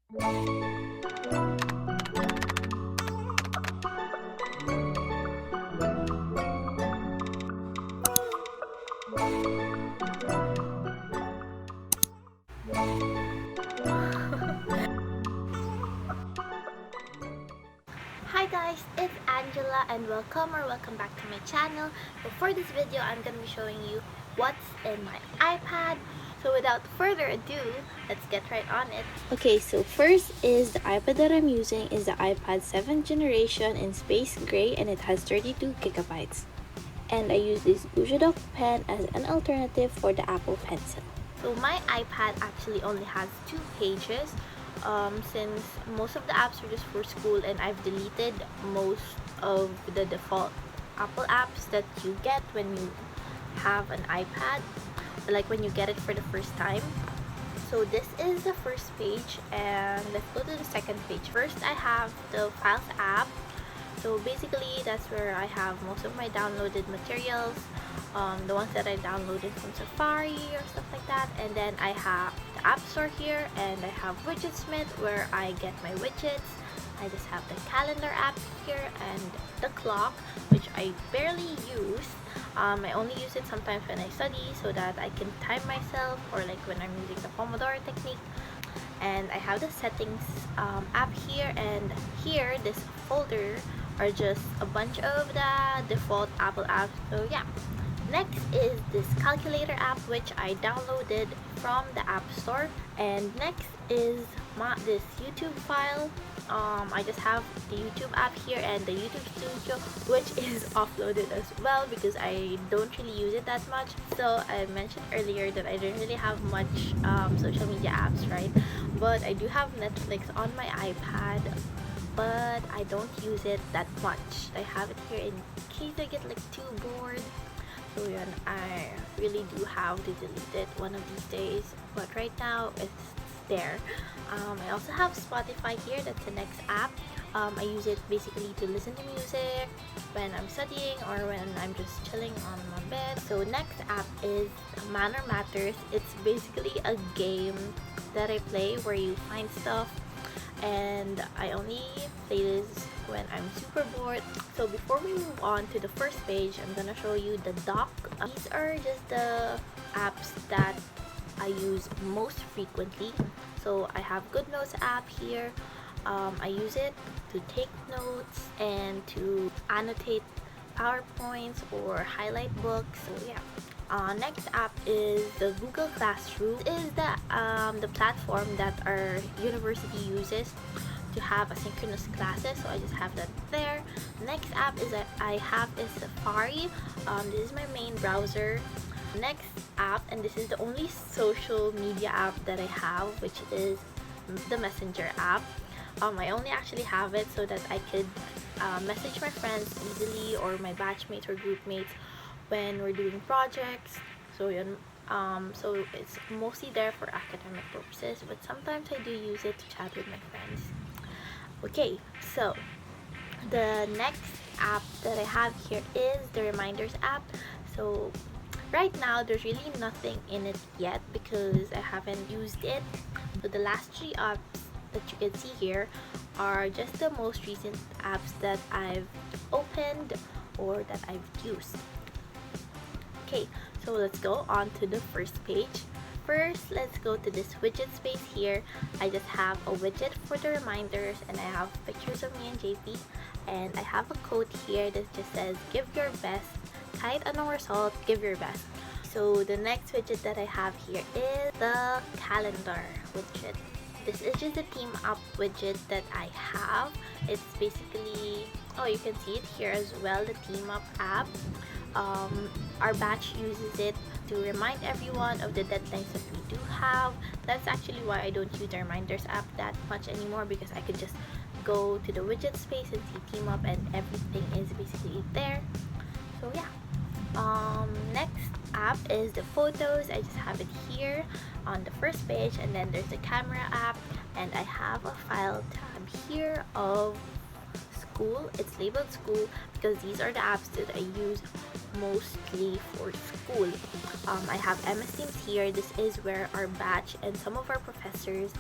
Hi guys, it's Angela and welcome back to my channel. So for this video, I'm going to be showing you what's in my iPad. So without further ado, let's get right on it. Okay, so first is the iPad that I'm using is the iPad 7th generation in space gray, and it has 32 gigabytes. And I use this Dock pen as an alternative for the Apple Pencil. So my iPad actually only has 2 pages, since most of the apps are just for school, and I've deleted most of the default Apple apps that you get when you have an iPad, like when you get it for the first time. So this is the first page, and let's go to the second page. First, I have the Files app. So basically, that's where I have most of my downloaded materials, the ones that I downloaded from Safari or stuff like that. And then I have the App Store here, and I have Widgetsmith where I get my widgets. I just have the calendar app here and the clock, which I barely use. I only use it sometimes when I study so that I can time myself, or like when I'm using the Pomodoro technique. And I have the settings app here, and here this folder are just a bunch of the default Apple apps. So yeah, next is this calculator app, which I downloaded from the App Store. And next is this YouTube file. I just have the YouTube app here and the YouTube Studio, which is offloaded as well because I don't really use it that much. So I mentioned earlier that I don't really have much social media apps, right? But I do have Netflix on my iPad, but I don't use it that much. I have it here in case I get like too bored. So yeah, I really do have to delete it one of these days, but right now it's there. I also have Spotify here. That's the next app. I use it basically to listen to music when I'm studying or when I'm just chilling on my bed. So next app is Manor Matters. It's basically a game that I play where you find stuff, and I only play this when I'm super bored. So before we move on to the first page, I'm gonna show you the dock. These are just the apps that I use most frequently. So I have GoodNotes app here. I use it to take notes and to annotate PowerPoints or highlight books. So yeah. Next app is the Google Classroom. This is the platform that our university uses to have asynchronous classes, so I just have that there. Next app is that I have is Safari. This is my main browser. Next app, and this is the only social media app that I have, which is the Messenger app. I only actually have it so that I could message my friends easily, or my batchmates or group mates when we're doing projects. So so it's mostly there for academic purposes, but sometimes I do use it to chat with my friends. Okay, so the next app that I have here is the Reminders app. So right now there's really nothing in it yet because I haven't used it. So the last 3 apps that you can see here are just the most recent apps that I've opened or that I've used. Okay, so let's go on to the first page. First, let's go to this widget space here. I just have a widget for the reminders, and I have pictures of me and JP, and I have a quote here that just says, "Give your best. Kahit anong result, give your best." So the next widget that I have here is the calendar widget. This is just the team up widget that I have. It's basically, oh, you can see it here as well, the team up app. Our batch uses it to remind everyone of the deadlines that we do have. That's actually why I don't use the reminders app that much anymore, because I could just go to the widget space and see team up and everything is basically there. So yeah. Next app is the photos. I just have it here on the first page, and then there's the camera app, and I have a file tab here of school. It's labeled school because these are the apps that I use mostly for school. I have MS Teams here. This is where our batch and some of our professors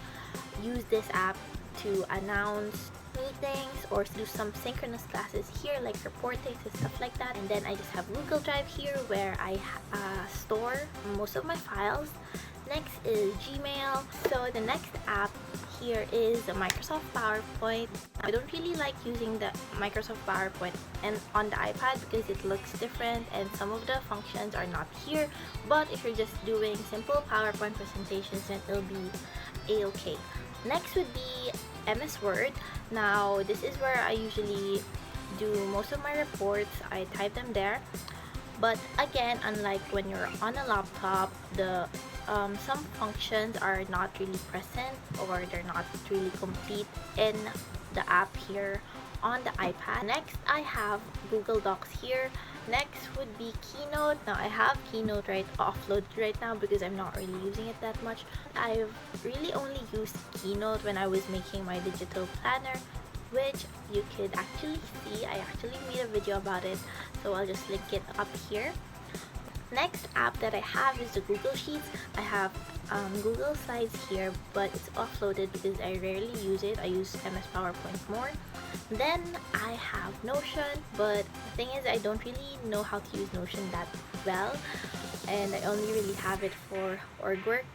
use this app to announce meetings or do some synchronous classes here like reportings and stuff like that. And then I just have Google Drive here where I store most of my files. Next is Gmail. So the next app here is the Microsoft PowerPoint. I don't really like using the Microsoft PowerPoint and on the iPad because it looks different and some of the functions are not here. But if you're just doing simple PowerPoint presentations, then it'll be a-okay. Next would be MS Word. Now this is where I usually do most of my reports. I type them there. But again, unlike when you're on a laptop, the some functions are not really present or they're not really complete in the app here on the iPad. Next, I have Google Docs here. Next would be Keynote. Now I have Keynote offloaded right now because I'm not really using it that much. I've really only used Keynote when I was making my digital planner, which you could actually see. I actually made a video about it, so I'll just link it up here. Next app that I have is the Google Sheets. I have Google Slides here, but it's offloaded because I rarely use it. I use MS PowerPoint more. Then I have Notion, but the thing is I don't really know how to use Notion that well, and I only really have it for org work.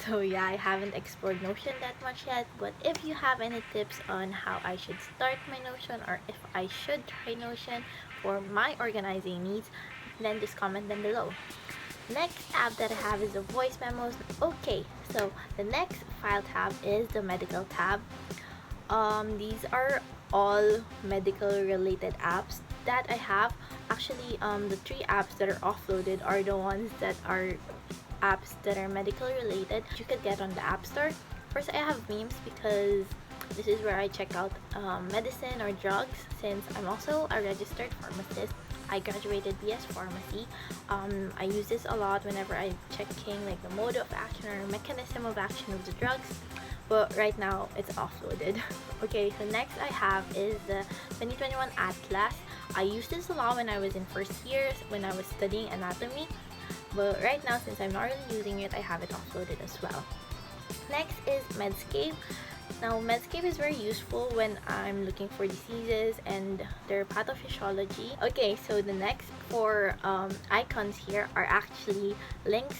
So yeah, I haven't explored Notion that much yet, but if you have any tips on how I should start my Notion or if I should try Notion for my organizing needs, then just comment them below. Next app that I have is the voice memos. Okay, so the next file tab is the medical tab. These are all medical related apps that I have. Actually, the 3 apps that are offloaded are the ones that are apps that are medical related you could get on the App Store. First, I have memes because this is where I check out medicine or drugs, since I'm also a registered pharmacist. I graduated BS Pharmacy. I use this a lot whenever I'm checking like the mode of action or mechanism of action of the drugs, but right now it's offloaded. Okay, so next I have is the 2021 Atlas. I used this a lot when I was in first years when I was studying anatomy, but right now since I'm not really using it, I have it offloaded as well. Next is Medscape. Now Medscape is very useful when I'm looking for diseases and their pathophysiology. Okay, so the next 4 icons here are actually links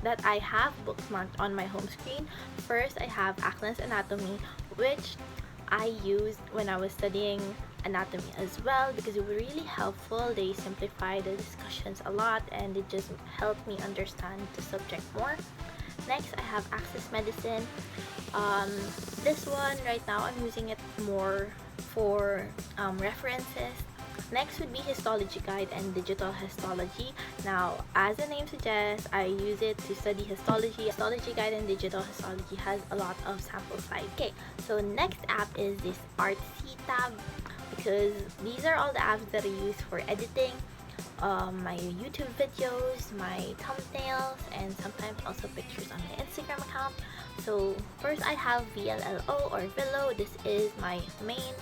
that I have bookmarked on my home screen. First, I have Ackland's Anatomy, which I used when I was studying anatomy as well because it was really helpful. They simplify the discussions a lot and it just helped me understand the subject more. Next, I have Access Medicine. This one right now I'm using it more for references. Next would be Histology Guide and Digital Histology. Now, as the name suggests, I use it to study histology. Histology Guide and Digital Histology has a lot of sample slides. Okay, so next app is this Artsy tab because these are all the apps that I use for editing my YouTube videos, my thumbnails, and sometimes also pictures on my Instagram account. So first I have VLLO or Vilo. This is my main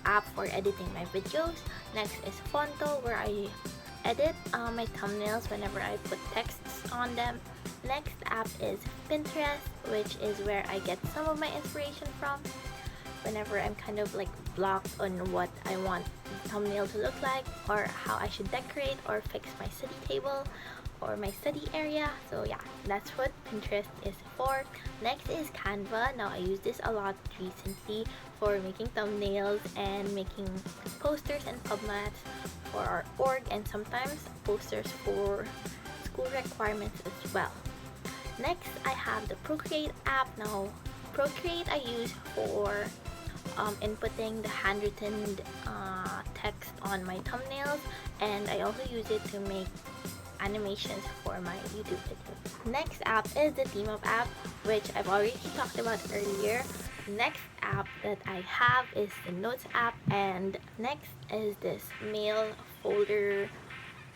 app for editing my videos. Next is Fonto, where I edit my thumbnails whenever I put texts on them. Next app is Pinterest, which is where I get some of my inspiration from whenever I'm kind of like blocked on what I want the thumbnail to look like or how I should decorate or fix my study table or my study area. So yeah, that's what Pinterest is for. Next is Canva. Now I use this a lot recently for making thumbnails and making posters and pubmats for our org and sometimes posters for school requirements as well. Next, I have the Procreate app. Now Procreate I use for inputting the handwritten text on my thumbnails, and I also use it to make animations for my YouTube videos. Next app is the Team Up app, which I've already talked about earlier. Next app that I have is the Notes app, and next is this mail folder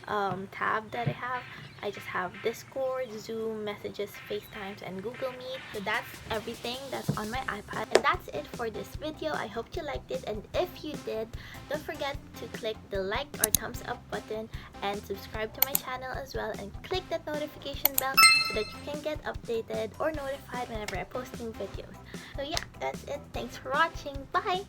tab that I have. I just have Discord, Zoom, Messages, FaceTimes, and Google Meet. So that's everything that's on my iPad. And that's it for this video. I hope you liked it, and if you did, don't forget to click the like or thumbs up button and subscribe to my channel as well, and click that notification bell so that you can get updated or notified whenever I post new videos. So yeah, that's it. Thanks for watching. Bye!